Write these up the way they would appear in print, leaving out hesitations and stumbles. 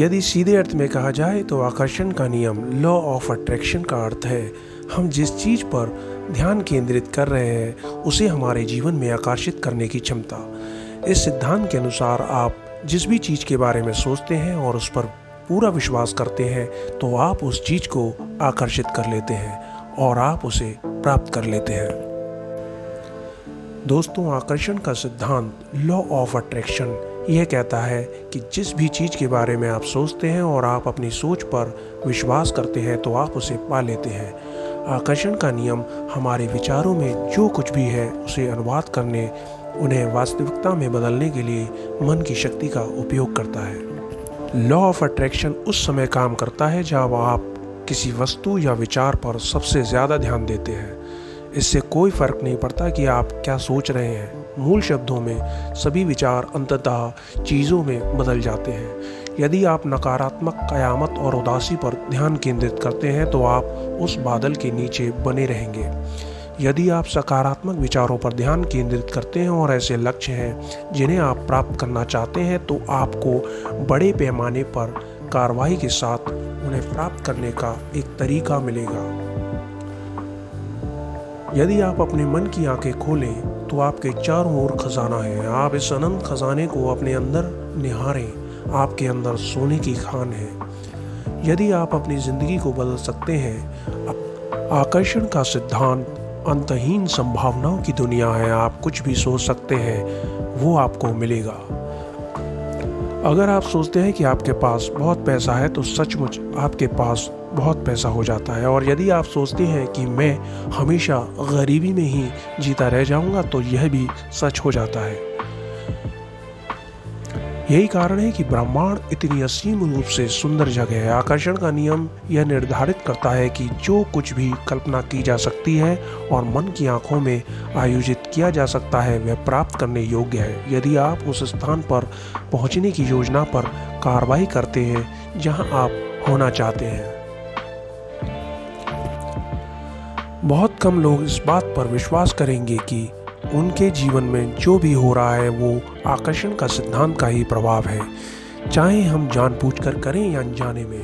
यदि सीधे अर्थ में कहा जाए तो आकर्षण का नियम लॉ ऑफ अट्रैक्शन का अर्थ है हम जिस चीज़ पर ध्यान केंद्रित कर रहे हैं उसे हमारे जीवन में आकर्षित करने की क्षमता। इस सिद्धांत के अनुसार आप जिस भी चीज़ के बारे में सोचते हैं और उस पर पूरा विश्वास करते हैं तो आप उस चीज़ को आकर्षित कर लेते हैं और आप उसे प्राप्त कर लेते हैं। दोस्तों, आकर्षण का सिद्धांत लॉ ऑफ अट्रैक्शन यह कहता है कि जिस भी चीज़ के बारे में आप सोचते हैं और आप अपनी सोच पर विश्वास करते हैं तो आप उसे पा लेते हैं। आकर्षण का नियम हमारे विचारों में जो कुछ भी है उसे अनुवाद करने, उन्हें वास्तविकता में बदलने के लिए मन की शक्ति का उपयोग करता है। लॉ ऑफ अट्रैक्शन उस समय काम करता है जब आप किसी वस्तु या विचार पर सबसे ज़्यादा ध्यान देते हैं। इससे कोई फर्क नहीं पड़ता कि आप क्या सोच रहे हैं। मूल शब्दों में सभी विचार अंततः चीज़ों में बदल जाते हैं। यदि आप नकारात्मक, कयामत और उदासी पर ध्यान केंद्रित करते हैं तो आप उस बादल के नीचे बने रहेंगे। यदि आप सकारात्मक विचारों पर ध्यान केंद्रित करते हैं और ऐसे लक्ष्य हैं जिन्हें आप प्राप्त करना चाहते हैं तो आपको बड़े पैमाने पर कार्रवाई के साथ उन्हें प्राप्त करने का एक तरीका मिलेगा। यदि आप अपने मन की आंखें खोलें तो आपके चारों ओर खजाना है। आप इस अनंत खजाने को अपने अंदर निहारें। आपके अंदर सोने की खान है। यदि आप अपनी ज़िंदगी को बदल सकते हैं। आकर्षण का सिद्धांत अंतहीन संभावनाओं की दुनिया है। आप कुछ भी सोच सकते हैं वो आपको मिलेगा। अगर आप सोचते हैं कि आपके पास बहुत पैसा है तो सचमुच आपके पास बहुत पैसा हो जाता है। और यदि आप सोचते हैं कि मैं हमेशा गरीबी में ही जीता रह जाऊंगा तो यह भी सच हो जाता है। यही कारण है कि ब्रह्मांड इतनी असीम रूप से सुंदर जगह है। आकर्षण का नियम यह निर्धारित करता है कि जो कुछ भी कल्पना की जा सकती है और मन की आंखों में आयोजित किया जा सकता है वह प्राप्त करने योग्य है। यदि आप उस स्थान पर पहुंचने की योजना पर कार्रवाई करते हैं जहां आप होना चाहते हैं। बहुत कम लोग इस बात पर विश्वास करेंगे कि उनके जीवन में जो भी हो रहा है वो आकर्षण का सिद्धांत का ही प्रभाव है। चाहे हम जानबूझकर करें या अनजाने में,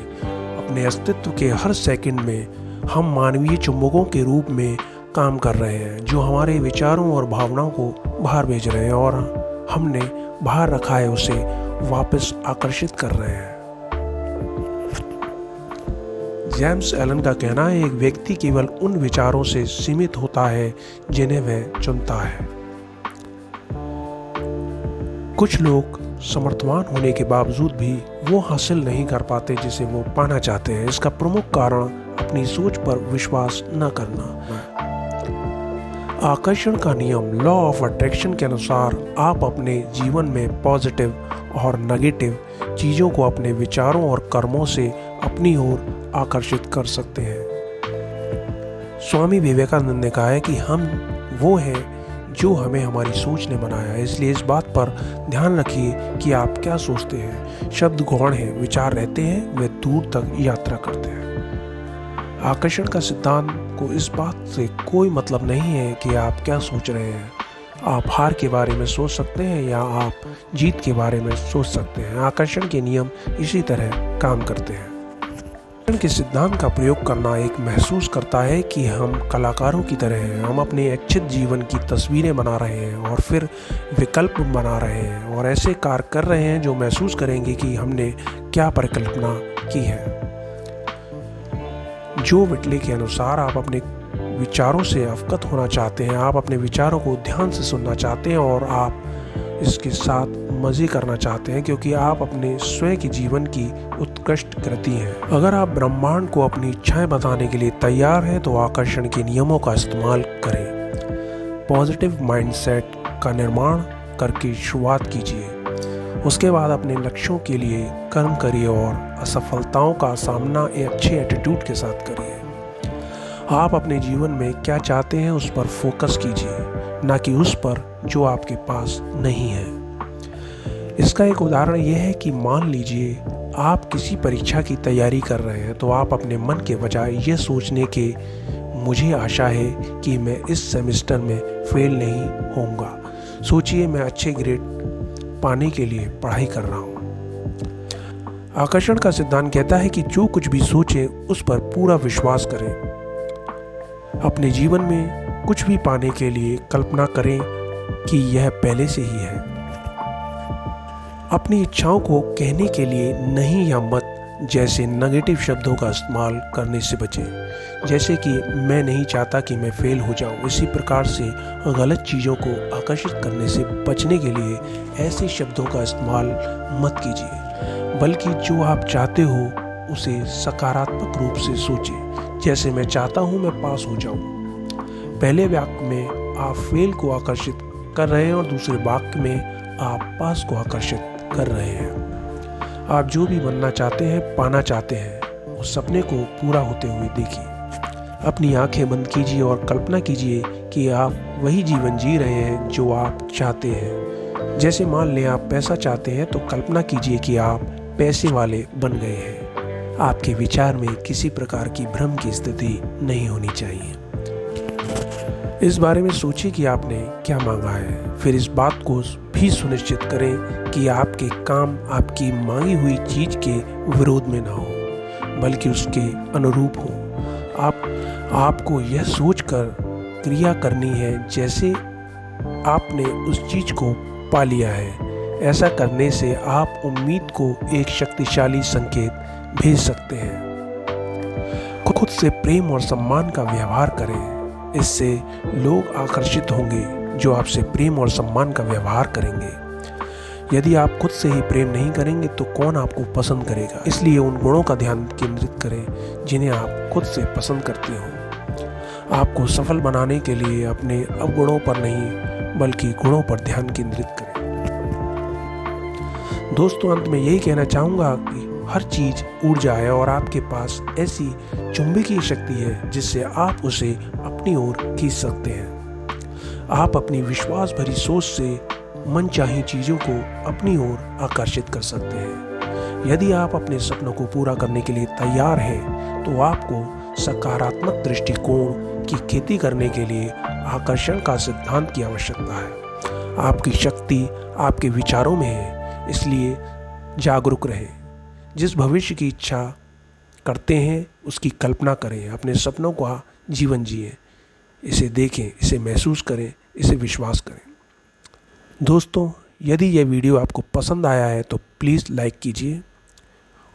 अपने अस्तित्व के हर सेकंड में हम मानवीय चुंबकों के रूप में काम कर रहे हैं जो हमारे विचारों और भावनाओं को बाहर भेज रहे हैं और हमने बाहर रखा है उसे वापस आकर्षित कर रहे हैं। जेम्स एलन का कहना है एक व्यक्ति केवल उन विचारों से सीमित होता है जिन्हें वह चुनता है। कुछ लोग समर्थवान होने के बावजूद भी वो हासिल नहीं कर पाते जिसे वो पाना चाहते हैं। इसका प्रमुख कारण अपनी सोच पर विश्वास न करना। आकर्षण का नियम लॉ ऑफ अट्रैक्शन के अनुसार आप अपने जीवन में पॉजिटिव और नेगेटिव चीज़ों को अपने विचारों और कर्मों से अपनी ओर आकर्षित कर सकते हैं। स्वामी विवेकानंद ने कहा है कि हम वो हैं जो हमें हमारी सोच ने बनाया है। इसलिए इस बात पर ध्यान रखिए कि आप क्या सोचते हैं। शब्द गौण हैं, विचार रहते हैं, वे दूर तक यात्रा करते हैं। आकर्षण का सिद्धांत को इस बात से कोई मतलब नहीं है कि आप क्या सोच रहे हैं। आप हार के बारे में सोच सकते हैं या आप जीत के बारे में सोच सकते हैं। आकर्षण के नियम इसी तरह काम करते हैं। आकर्षण के सिद्धांत का प्रयोग करना एक महसूस करता है कि हम कलाकारों की तरह हैं। हम अपने इच्छित जीवन की तस्वीरें बना रहे हैं और फिर विकल्प बना रहे हैं और ऐसे कार्य कर रहे हैं जो महसूस करेंगे कि हमने क्या परिकल्पना की है। जो विटले के अनुसार आप अपने विचारों से अवगत होना चाहते हैं। आप अपने विचारों को ध्यान से सुनना चाहते हैं और आप इसके साथ मज़े करना चाहते हैं क्योंकि आप अपने स्वयं के जीवन की उत्कृष्ट कृति हैं। अगर आप ब्रह्मांड को अपनी इच्छाएं बताने के लिए तैयार हैं तो आकर्षण के नियमों का इस्तेमाल करें। पॉजिटिव माइंडसेट का निर्माण करके शुरुआत कीजिए। उसके बाद अपने लक्ष्यों के लिए कर्म करिए और असफलताओं का सामना एक अच्छे एटीट्यूड के साथ करिए। आप अपने जीवन में क्या चाहते हैं उस पर फोकस कीजिए, ना कि उस पर जो आपके पास नहीं है। इसका एक उदाहरण यह है कि मान लीजिए आप किसी परीक्षा की तैयारी कर रहे हैं तो आप अपने मन के बजाय ये सोचने के मुझे आशा है कि मैं इस सेमेस्टर में फेल नहीं होऊंगा, सोचिए मैं अच्छे ग्रेड पाने के लिए पढ़ाई कर रहा हूँ। आकर्षण का सिद्धांत कहता है कि जो कुछ भी सोचें उस पर पूरा विश्वास करें। अपने जीवन में कुछ भी पाने के लिए कल्पना करें कि यह पहले से ही है। अपनी इच्छाओं को कहने के लिए नहीं या मत जैसे नेगेटिव शब्दों का इस्तेमाल करने से बचें। जैसे कि मैं नहीं चाहता कि मैं फेल हो जाऊं। इसी प्रकार से गलत चीज़ों को आकर्षित करने से बचने के लिए ऐसे शब्दों का इस्तेमाल मत कीजिए, बल्कि जो आप चाहते हो उसे सकारात्मक रूप से सोचें। जैसे मैं चाहता हूं मैं पास हो जाऊं। पहले वाक्य में आप फेल को आकर्षित कर रहे हैं और दूसरे वाक्य में आप पास को आकर्षित कर रहे हैं। आप जो भी बनना चाहते हैं, पाना चाहते हैं, उस सपने को पूरा होते हुए देखिए। अपनी आंखें बंद कीजिए और कल्पना कीजिए कि आप वही जीवन जी रहे हैं जो आप चाहते हैं। जैसे मान लें आप पैसा चाहते हैं तो कल्पना कीजिए कि आप पैसे वाले बन गए हैं। आपके विचार में किसी प्रकार की भ्रम की स्थिति नहीं होनी चाहिए। इस बारे में सोचिए कि आपने क्या मांगा है। फिर इस बात को भी सुनिश्चित करें कि आपके काम आपकी मांगी हुई चीज के विरोध में ना हो, बल्कि उसके अनुरूप हो। आपको यह सोचकर क्रिया करनी है जैसे आपने उस चीज को पा लिया है। ऐसा करने से आप उम्मीद को एक शक्तिशाली संकेत भेज सकते हैं। खुद से प्रेम और सम्मान का व्यवहार करें। इससे लोग आकर्षित होंगे जो आपसे प्रेम और सम्मान का व्यवहार करेंगे। यदि आप खुद से ही प्रेम नहीं करेंगे तो कौन आपको पसंद करेगा। इसलिए उन गुणों का ध्यान केंद्रित करें जिन्हें आप खुद से पसंद करते हो। आपको सफल बनाने के लिए अपने अवगुणों पर नहीं बल्कि गुणों पर ध्यान केंद्रित करें। दोस्तों, अंत में यही कहना चाहूँगा कि हर चीज ऊर्जा है और आपके पास ऐसी चुंबकीय शक्ति है जिससे आप उसे अपनी ओर खींच सकते हैं। आप अपनी विश्वास भरी सोच से मनचाही चीजों को अपनी ओर आकर्षित कर सकते हैं। यदि आप अपने सपनों को पूरा करने के लिए तैयार हैं तो आपको सकारात्मक दृष्टिकोण की खेती करने के लिए आकर्षण का सिद्धांत की आवश्यकता है। आपकी शक्ति आपके विचारों में है, इसलिए जागरूक रहें। जिस भविष्य की इच्छा करते हैं उसकी कल्पना करें। अपने सपनों का जीवन जिएं। इसे देखें, इसे महसूस करें, इसे विश्वास करें। दोस्तों, यदि यह वीडियो आपको पसंद आया है तो प्लीज़ लाइक कीजिए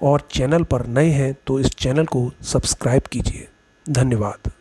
और चैनल पर नए हैं तो इस चैनल को सब्सक्राइब कीजिए। धन्यवाद।